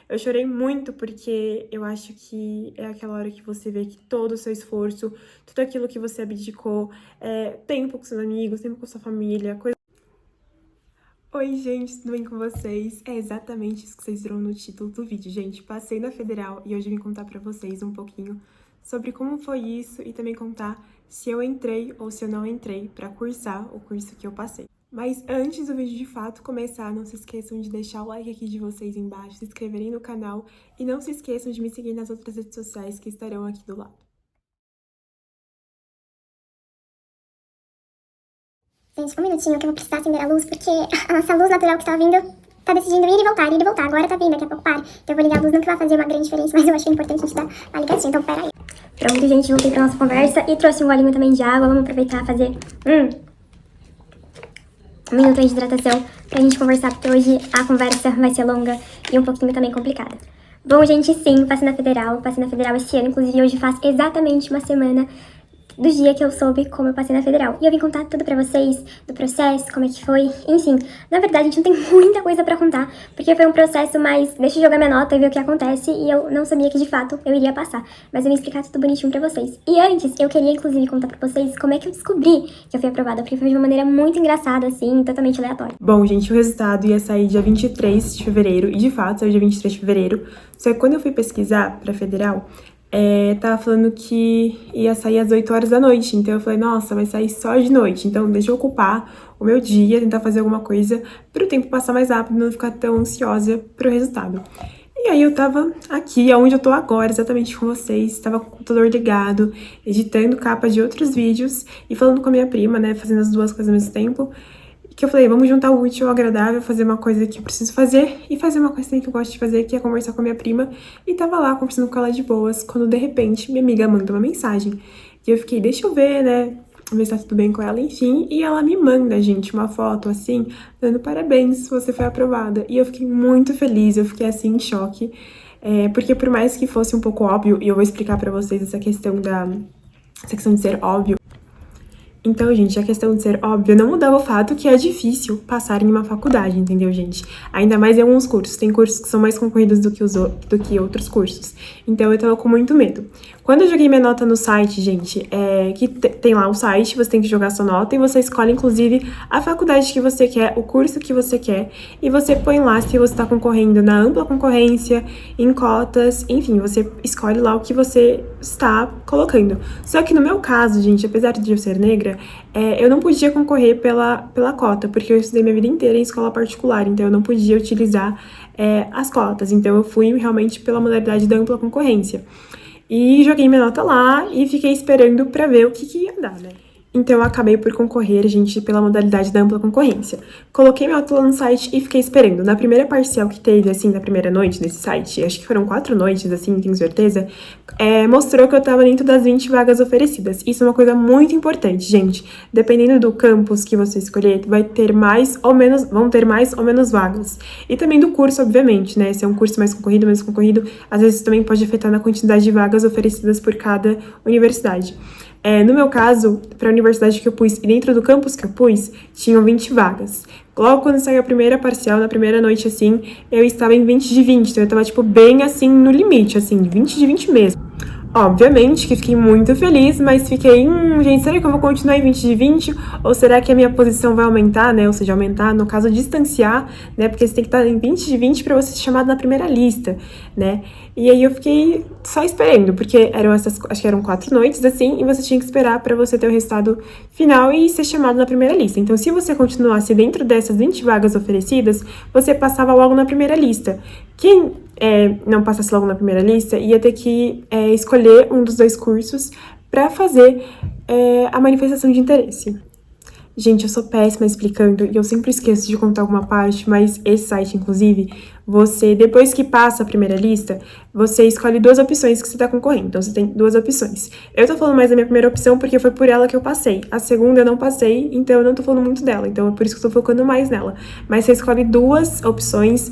Eu chorei muito porque eu acho que é aquela hora que você vê que todo o seu esforço, tudo aquilo que você abdicou, tempo com seus amigos, tempo com sua família, coisa... Oi, gente, tudo bem com vocês? É exatamente isso que vocês viram no título do vídeo, gente. Passei na Federal e hoje eu vim contar pra vocês um pouquinho sobre como foi isso e também contar se eu entrei ou se eu não entrei pra cursar o curso que eu passei. Mas antes do vídeo de fato começar, não se esqueçam de deixar o like aqui de vocês embaixo, se inscreverem no canal e não se esqueçam de me seguir nas outras redes sociais que estarão aqui do lado. Gente, um minutinho que eu vou precisar acender a luz, porque a nossa luz natural que tá vindo tá decidindo ir e voltar, ir e voltar. Agora tá vindo, daqui a pouco para. Então eu vou ligar a luz, não que vai fazer uma grande diferença, mas eu achei importante a gente dar uma ligadinha, então pera aí. Pronto, gente, voltei pra nossa conversa e trouxe um golinho também de água. Vamos aproveitar e fazer um minuto aí de hidratação pra gente conversar, porque hoje a conversa vai ser longa e um pouquinho também complicada. Bom, gente, sim, passei na Federal esse ano, inclusive hoje faz exatamente uma semana do dia que eu soube como eu passei na Federal. E eu vim contar tudo pra vocês, do processo, como é que foi, enfim. Na verdade, a gente não tem muita coisa pra contar, porque foi um processo mais, deixa eu jogar minha nota e ver o que acontece, e eu não sabia que, de fato, eu iria passar. Mas eu vim explicar tudo bonitinho pra vocês. E antes, eu queria, inclusive, contar pra vocês como é que eu descobri que eu fui aprovada, porque foi de uma maneira muito engraçada, assim, totalmente aleatória. Bom, gente, o resultado ia sair dia 23 de fevereiro, e de fato saiu dia 23 de fevereiro. Só que quando eu fui pesquisar pra Federal, tava falando que ia sair às 8 horas da noite. Então eu falei, nossa, vai sair só de noite. Então deixa eu ocupar o meu dia, tentar fazer alguma coisa pro tempo passar mais rápido, não ficar tão ansiosa pro resultado. E aí eu tava aqui, onde eu tô agora, exatamente com vocês, tava com o computador ligado, editando capas de outros vídeos e falando com a minha prima, né, fazendo as duas coisas ao mesmo tempo. Que eu falei, vamos juntar o útil ao agradável, fazer uma coisa que eu preciso fazer e fazer uma coisa que eu gosto de fazer, que é conversar com a minha prima. E tava lá conversando com ela de boas, quando de repente minha amiga manda uma mensagem. E eu fiquei, deixa eu ver, né, ver se tá tudo bem com ela, enfim. E ela me manda, gente, uma foto assim, dando parabéns, você foi aprovada. E eu fiquei muito feliz, eu fiquei assim em choque. Porque por mais que fosse um pouco óbvio, e eu vou explicar pra vocês essa questão de ser óbvio. Então, gente, a questão de ser óbvio não mudava o fato que é difícil passar em uma faculdade, entendeu, gente? Ainda mais em alguns cursos. Tem cursos que são mais concorridos do que outros cursos. Então, eu tava com muito medo. Quando eu joguei minha nota no site, gente, tem lá o site, você tem que jogar sua nota e você escolhe, inclusive, a faculdade que você quer, o curso que você quer, e você põe lá se você tá concorrendo na ampla concorrência, em cotas, enfim, você escolhe lá o que você está colocando. Só que no meu caso, gente, apesar de eu ser negra, eu não podia concorrer pela cota, porque eu estudei minha vida inteira em escola particular, então eu não podia utilizar as cotas. Então eu fui realmente pela modalidade da ampla concorrência. E joguei minha nota lá e fiquei esperando pra ver o que ia dar, né? Então eu acabei por concorrer, gente, pela modalidade da ampla concorrência. Coloquei minha nota lá no site e fiquei esperando. Na primeira parcial que teve, assim, na primeira noite nesse site, acho que foram 4 noites, assim, tenho certeza, mostrou que eu tava dentro das 20 vagas oferecidas. Isso é uma coisa muito importante, gente. Dependendo do campus que você escolher, vão ter mais ou menos vagas. E também do curso, obviamente, né? Se é um curso mais concorrido, menos concorrido, às vezes também pode afetar na quantidade de vagas oferecidas por cada universidade. No meu caso, para a universidade que eu pus e dentro do campus que eu pus, tinham 20 vagas. Logo quando saiu a primeira parcial, na primeira noite, assim, eu estava em 20 de 20, então eu estava, tipo, bem, assim, no limite, assim, 20 de 20 mesmo. Obviamente que fiquei muito feliz, mas fiquei, gente, será que eu vou continuar em 20 de 20? Ou será que a minha posição vai aumentar, né? Ou seja, aumentar, no caso, distanciar, né? Porque você tem que estar em 20 de 20 para você ser chamado na primeira lista, né? E aí eu fiquei só esperando, porque acho que eram 4 noites, assim, e você tinha que esperar para você ter o resultado final e ser chamado na primeira lista. Então, se você continuasse dentro dessas 20 vagas oferecidas, você passava logo na primeira lista. Quem não passasse logo na primeira lista ia ter que escolher um dos 2 cursos para fazer a manifestação de interesse. Gente, eu sou péssima explicando e eu sempre esqueço de contar alguma parte, mas esse site, inclusive, depois que passa a primeira lista, você escolhe 2 opções que você tá concorrendo. Então, você tem 2 opções. Eu tô falando mais da minha primeira opção porque foi por ela que eu passei. A segunda eu não passei, então eu não tô falando muito dela. Então, é por isso que eu tô focando mais nela. Mas você escolhe 2 opções.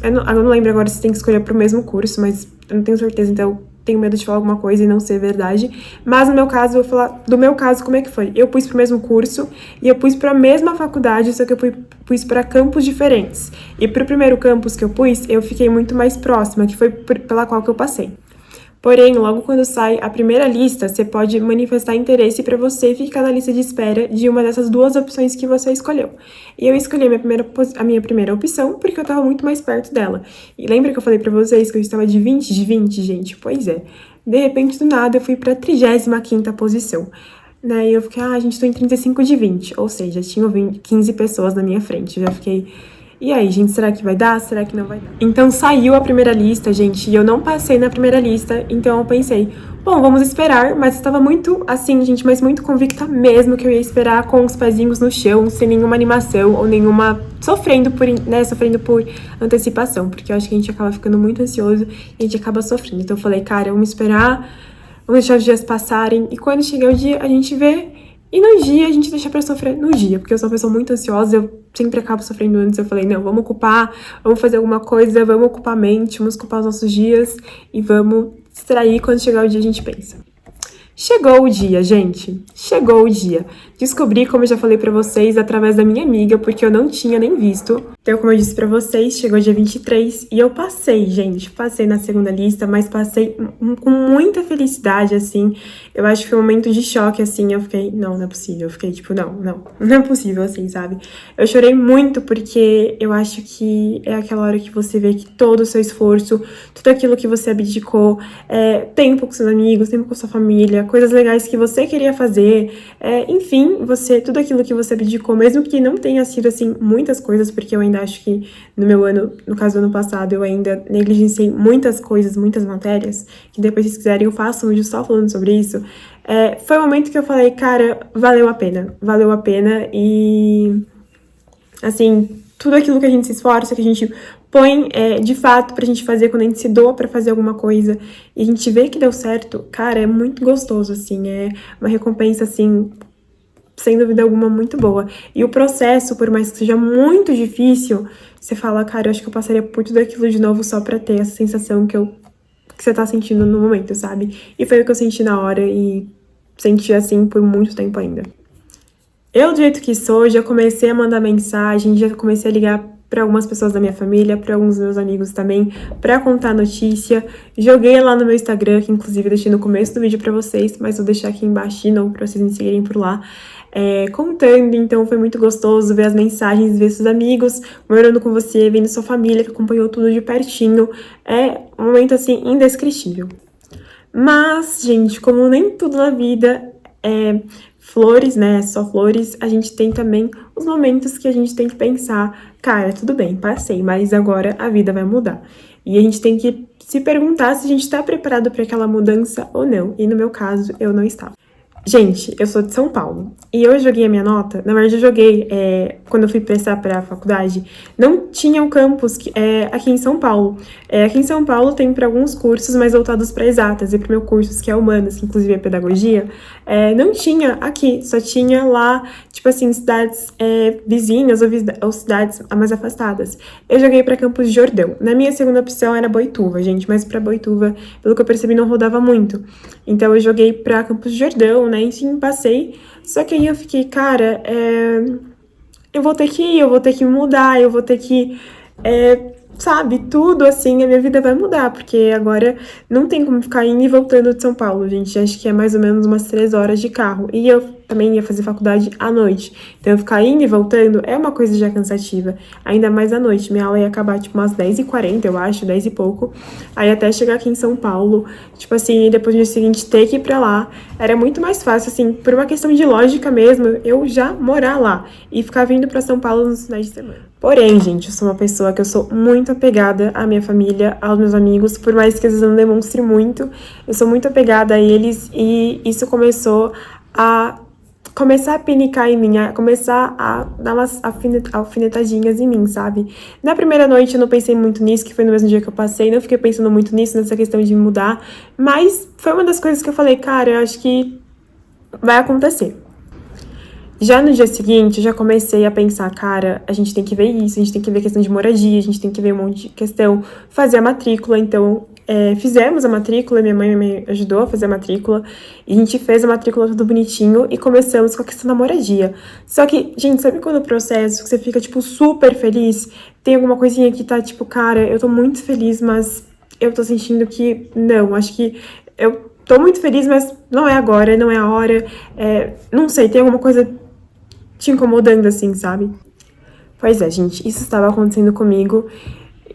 Eu não lembro agora se tem que escolher pro mesmo curso, mas eu não tenho certeza, então tenho medo de falar alguma coisa e não ser verdade. Mas no meu caso, eu vou falar do meu caso, como é que foi. Eu pus pro mesmo curso e eu pus pra mesma faculdade, só que eu pus pra campos diferentes. E pro primeiro campus que eu pus, eu fiquei muito mais próxima, que foi pela qual que eu passei. Porém, logo quando sai a primeira lista, você pode manifestar interesse para você ficar na lista de espera de uma dessas duas opções que você escolheu. E eu escolhi a minha primeira opção porque eu tava muito mais perto dela. E lembra que eu falei para vocês que eu estava de 20, gente? Pois é. De repente, do nada, eu fui pra 35ª posição. Né? E eu fiquei, gente, tô em 35 de 20. Ou seja, tinham 15 pessoas na minha frente. Eu já fiquei... E aí, gente, será que vai dar? Será que não vai dar? Então saiu a primeira lista, gente, e eu não passei na primeira lista, então eu pensei, bom, vamos esperar, mas eu estava muito, assim, gente, mas muito convicta mesmo que eu ia esperar com os pezinhos no chão, sem nenhuma animação ou nenhuma... sofrendo por antecipação, porque eu acho que a gente acaba ficando muito ansioso e a gente acaba sofrendo. Então eu falei, cara, vamos esperar, vamos deixar os dias passarem, e quando chegar o dia, a gente vê... E no dia, a gente deixa pra sofrer no dia, porque eu sou uma pessoa muito ansiosa, eu sempre acabo sofrendo antes. Eu falei, não, vamos ocupar, vamos fazer alguma coisa, vamos ocupar a mente, vamos ocupar os nossos dias e vamos distrair. Quando chegar o dia, a gente pensa. Chegou o dia, gente. Chegou o dia. Descobri, como eu já falei pra vocês, através da minha amiga, porque eu não tinha nem visto. Então, como eu disse pra vocês, chegou dia 23 e eu passei, gente. Passei na segunda lista, mas passei com muita felicidade, assim. Eu acho que foi um momento de choque, assim. Eu fiquei, não é possível. Eu fiquei tipo, não é possível, assim, sabe? Eu chorei muito porque eu acho que é aquela hora que você vê que todo o seu esforço, tudo aquilo que você abdicou, tempo com seus amigos, tempo com sua família, coisas legais que você queria fazer, enfim, tudo aquilo que você abdicou, mesmo que não tenha sido, assim, muitas coisas, porque eu ainda acho que no meu ano, no caso do ano passado, eu ainda negligenciei muitas coisas, muitas matérias, que depois, se quiserem, eu faço um vídeo só falando sobre isso. Foi o momento que eu falei, cara, valeu a pena e, assim, tudo aquilo que a gente se esforça, que a gente põe de fato pra gente fazer, quando a gente se doa pra fazer alguma coisa e a gente vê que deu certo, cara, é muito gostoso, assim, é uma recompensa, assim, sem dúvida alguma, muito boa. E o processo, por mais que seja muito difícil, você fala, cara, eu acho que eu passaria por tudo aquilo de novo só pra ter essa sensação que você tá sentindo no momento, sabe? E foi o que eu senti na hora e senti assim por muito tempo ainda. Eu, do jeito que sou, já comecei a mandar mensagem, já comecei a ligar para algumas pessoas da minha família, para alguns meus amigos também, para contar a notícia. Joguei lá no meu Instagram, que inclusive deixei no começo do vídeo para vocês, mas vou deixar aqui embaixo para vocês me seguirem por lá. Contando, então foi muito gostoso ver as mensagens, ver seus amigos morando com você, vendo sua família que acompanhou tudo de pertinho. É um momento, assim, indescritível. Mas, gente, como nem tudo na vida é flores, né, só flores, a gente tem também os momentos que a gente tem que pensar, cara, tudo bem, passei, mas agora a vida vai mudar. E a gente tem que se perguntar se a gente tá preparado para aquela mudança ou não. E no meu caso, eu não estava. Gente, eu sou de São Paulo e eu joguei a minha nota, na verdade eu joguei, quando eu fui prestar para a faculdade, não tinha um campus aqui em São Paulo. Aqui em São Paulo tem para alguns cursos mais voltados para exatas e para o meu curso, que é humanas, que inclusive é pedagogia, não tinha aqui, só tinha lá, tipo assim, cidades vizinhas ou cidades mais afastadas. Eu joguei para Campos de Jordão. Na minha segunda opção era Boituva, gente, mas para Boituva, pelo que eu percebi, não rodava muito. Então eu joguei para Campos de Jordão, né? Enfim, passei. Só que aí eu fiquei, cara, eu vou ter que ir, eu vou ter que mudar, eu vou ter que, sabe, tudo assim, a minha vida vai mudar, porque agora não tem como ficar indo e voltando de São Paulo, gente. Acho que é mais ou menos umas 3 horas de carro. E eu também ia fazer faculdade à noite. Então, ficar indo e voltando é uma coisa já cansativa. Ainda mais à noite. Minha aula ia acabar, tipo, umas 10h40, eu acho, 10 e pouco. Aí, até chegar aqui em São Paulo, tipo assim, e depois no dia seguinte ter que ir pra lá, era muito mais fácil, assim, por uma questão de lógica mesmo, eu já morar lá e ficar vindo pra São Paulo nos finais de semana. Porém, gente, eu sou uma pessoa que eu sou muito apegada à minha família, aos meus amigos, por mais que às vezes eu não demonstre muito, eu sou muito apegada a eles e isso começou a pinicar em mim, a começar a dar umas alfinetadinhas em mim, sabe? Na primeira noite eu não pensei muito nisso, que foi no mesmo dia que eu passei, não fiquei pensando muito nisso, nessa questão de mudar, mas foi uma das coisas que eu falei, cara, eu acho que vai acontecer. Já no dia seguinte, eu já comecei a pensar, cara, a gente tem que ver isso, a gente tem que ver questão de moradia, a gente tem que ver um monte de questão, fazer a matrícula, então fizemos a matrícula, minha mãe me ajudou a fazer a matrícula, e a gente fez a matrícula tudo bonitinho e começamos com a questão da moradia. Só que, gente, sabe quando o processo que você fica, tipo, super feliz, tem alguma coisinha que tá, tipo, cara, eu tô muito feliz, mas eu tô sentindo que não, acho que eu tô muito feliz, mas não é agora, não é a hora, não sei, tem alguma coisa te incomodando, assim, sabe? Pois é, gente, isso estava acontecendo comigo.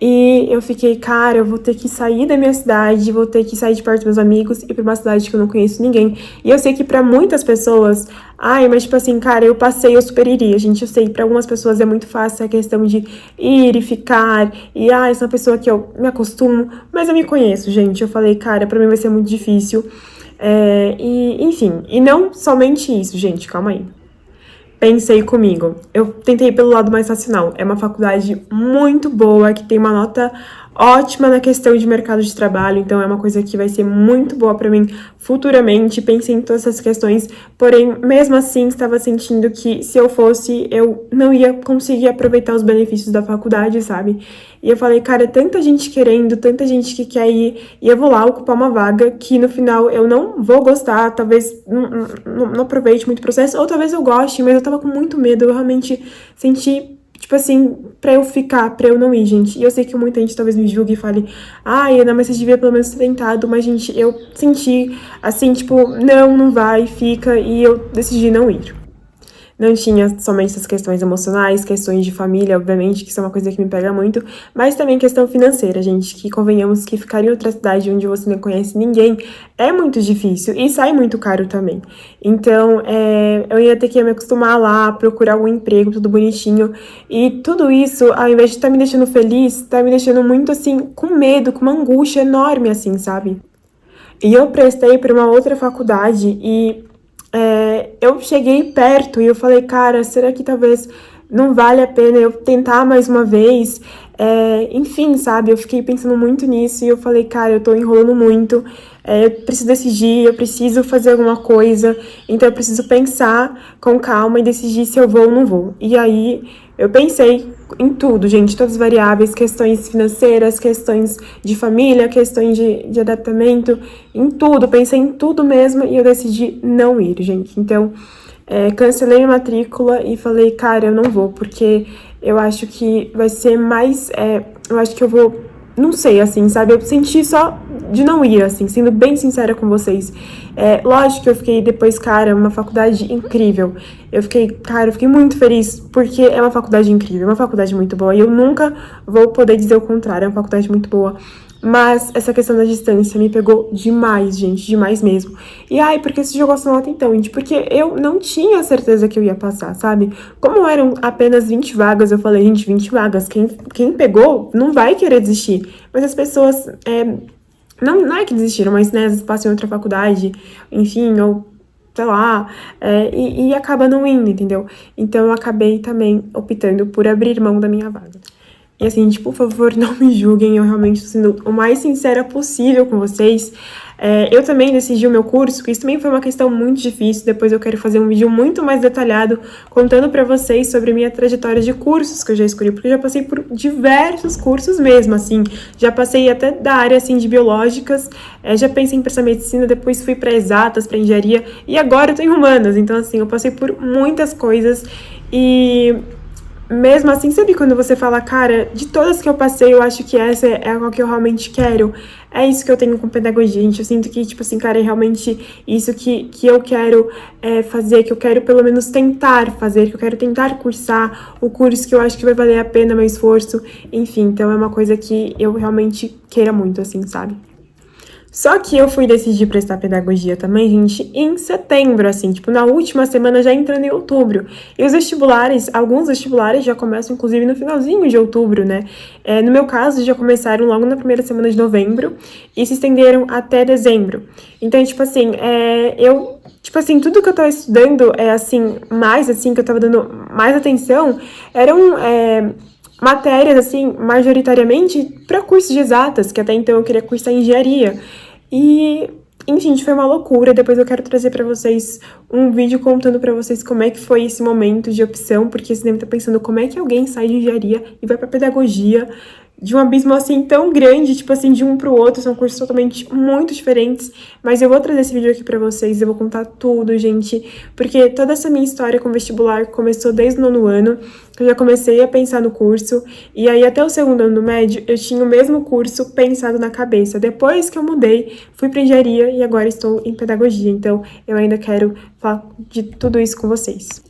E eu fiquei, cara, eu vou ter que sair da minha cidade, vou ter que sair de perto dos meus amigos e pra uma cidade que eu não conheço ninguém. E eu sei que pra muitas pessoas, ai, mas tipo assim, cara, eu passei, eu super iria, gente. Eu sei, pra algumas pessoas é muito fácil a questão de ir e ficar, e ai, essa pessoa que eu me acostumo, mas eu me conheço, gente. Eu falei, cara, pra mim vai ser muito difícil. Enfim, e não somente isso, gente, calma aí. Pensei comigo. Eu tentei pelo lado mais racional. É uma faculdade muito boa, que tem uma nota ótima na questão de mercado de trabalho, então é uma coisa que vai ser muito boa pra mim futuramente. Pensei em todas essas questões, porém, mesmo assim, estava sentindo que se eu fosse, eu não ia conseguir aproveitar os benefícios da faculdade, sabe? E eu falei, cara, tanta gente querendo, tanta gente que quer ir, e eu vou lá ocupar uma vaga que no final eu não vou gostar, talvez não aproveite muito o processo, ou talvez eu goste, mas eu tava com muito medo, eu realmente senti, tipo assim, pra eu ficar, pra eu não ir, gente. E eu sei que muita gente talvez me julgue e fale, ai, Ana, mas você devia pelo menos ter tentado, mas, gente, eu senti, assim, tipo, não vai, fica, e eu decidi não ir. Não tinha somente essas questões emocionais, questões de família, obviamente, que isso é uma coisa que me pega muito, mas também questão financeira, gente, que convenhamos que ficar em outra cidade onde você não conhece ninguém é muito difícil e sai muito caro também. Então, eu ia ter que me acostumar lá, procurar um emprego, tudo bonitinho, e tudo isso, ao invés de estar me deixando feliz, tá me deixando muito, assim, com medo, com uma angústia enorme, assim, sabe? E eu prestei para uma outra faculdade e eu cheguei perto e eu falei, cara, será que talvez não vale a pena eu tentar mais uma vez? Enfim, sabe, eu fiquei pensando muito nisso e eu falei, cara, eu tô enrolando muito, eu preciso decidir, eu preciso fazer alguma coisa, então eu preciso pensar com calma e decidir se eu vou ou não vou. E aí eu pensei em tudo, gente, todas as variáveis, questões financeiras, questões de família, questões de adaptamento, em tudo, pensei em tudo mesmo e eu decidi não ir, gente. Então, cancelei a matrícula e falei, cara, eu não vou, porque eu acho que vai ser mais, eu acho que eu vou, não sei, assim, sabe, eu senti só de não ir, assim, sendo bem sincera com vocês. Lógico que eu fiquei depois, cara, uma faculdade incrível. Eu fiquei muito feliz, porque é uma faculdade incrível, é uma faculdade muito boa, e eu nunca vou poder dizer o contrário, é uma faculdade muito boa. Mas essa questão da distância me pegou demais, gente, demais mesmo. E ai, por que você jogou essa nota então, gente? Porque eu não tinha certeza que eu ia passar, sabe? Como eram apenas 20 vagas, eu falei, gente, 20 vagas, quem pegou não vai querer desistir. Mas as pessoas, não é que desistiram, mas, né, às vezes passam em outra faculdade, enfim, ou sei lá, e acaba não indo, entendeu? Então eu acabei também optando por abrir mão da minha vaga. E assim, gente, por favor, não me julguem, eu realmente estou sendo o mais sincera possível com vocês. Eu também decidi o meu curso, que isso também foi uma questão muito difícil. Depois eu quero fazer um vídeo muito mais detalhado, contando pra vocês sobre a minha trajetória de cursos que eu já escolhi, porque eu já passei por diversos cursos mesmo, assim. Já passei até da área, assim, de biológicas, já pensei em prestar medicina, depois fui pra exatas, pra engenharia, e agora eu tô em humanas. Então, assim, eu passei por muitas coisas e mesmo assim, sabe quando você fala, cara, de todas que eu passei, eu acho que essa é a que eu realmente quero. É isso que eu tenho com pedagogia, gente. Eu sinto que, tipo assim, cara, é realmente isso que eu quero fazer, que eu quero pelo menos tentar fazer, que eu quero tentar cursar o curso que eu acho que vai valer a pena meu esforço. Enfim, então é uma coisa que eu realmente queira muito, assim, sabe? Só que eu fui decidir prestar pedagogia também, gente, em setembro, assim, tipo, na última semana, já entrando em outubro. E os vestibulares, alguns vestibulares já começam, inclusive, no finalzinho de outubro, né? No meu caso, já começaram logo na primeira semana de novembro e se estenderam até dezembro. Então, tipo assim, tipo assim, tudo que eu tava estudando, que eu tava dando mais atenção, eram matérias, assim, majoritariamente para cursos de exatas, que até então eu queria cursar engenharia. E, enfim, foi uma loucura. Depois eu quero trazer para vocês um vídeo contando para vocês como é que foi esse momento de opção, porque você deve estar pensando como é que alguém sai de engenharia e vai para pedagogia. de um abismo, assim, tão grande, tipo assim, de um pro outro, são cursos totalmente muito diferentes, mas eu vou trazer esse vídeo aqui pra vocês, eu vou contar tudo, gente, porque toda essa minha história com vestibular começou desde o 9º ano, que eu já comecei a pensar no curso, e aí até o 2º ano do médio, eu tinha o mesmo curso pensado na cabeça. Depois que eu mudei, fui pra engenharia e agora estou em pedagogia, então eu ainda quero falar de tudo isso com vocês.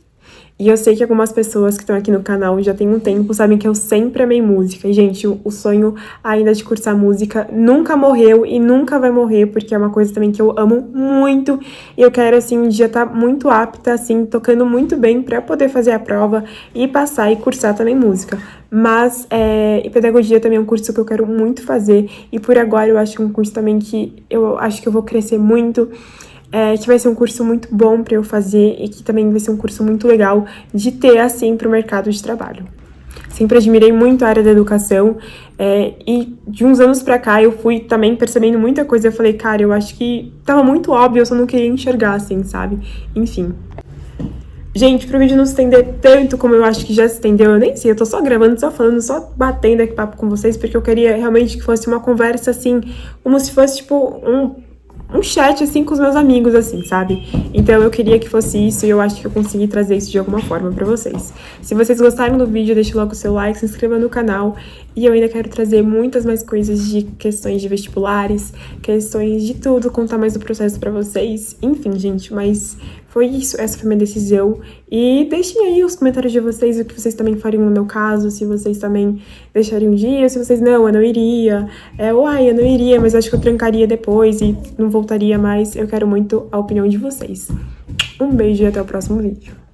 E eu sei que algumas pessoas que estão aqui no canal já tem um tempo, sabem que eu sempre amei música. E, gente, o sonho ainda de cursar música nunca morreu e nunca vai morrer, porque é uma coisa também que eu amo muito. E eu quero, assim, um dia estar muito apta, assim, tocando muito bem pra poder fazer a prova e passar e cursar também música. Mas, e pedagogia também é um curso que eu quero muito fazer. E por agora eu acho que é um curso também que eu acho que eu vou crescer muito. Que vai ser um curso muito bom para eu fazer e que também vai ser um curso muito legal de ter, assim, para o mercado de trabalho. Sempre admirei muito a área da educação e de uns anos pra cá eu fui também percebendo muita coisa. Eu falei, cara, eu acho que tava muito óbvio, eu só não queria enxergar, assim, sabe? Enfim. Gente, pro vídeo não se estender tanto como eu acho que já se estendeu, eu nem sei, eu tô só gravando, só falando, só batendo aqui papo com vocês, porque eu queria realmente que fosse uma conversa, assim, como se fosse, tipo, um chat, assim, com os meus amigos, assim, sabe? Então eu queria que fosse isso e eu acho que eu consegui trazer isso de alguma forma pra vocês. Se vocês gostaram do vídeo, deixa logo o seu like, se inscreva no canal. E eu ainda quero trazer muitas mais coisas de questões de vestibulares, questões de tudo, contar mais do processo pra vocês. Enfim, gente, mas foi isso, essa foi minha decisão. E deixem aí os comentários de vocês, o que vocês também fariam no meu caso, se vocês também deixariam um dia, se vocês, não, eu não iria, eu não iria, mas acho que eu trancaria depois e não voltaria mais. Eu quero muito a opinião de vocês. Um beijo e até o próximo vídeo.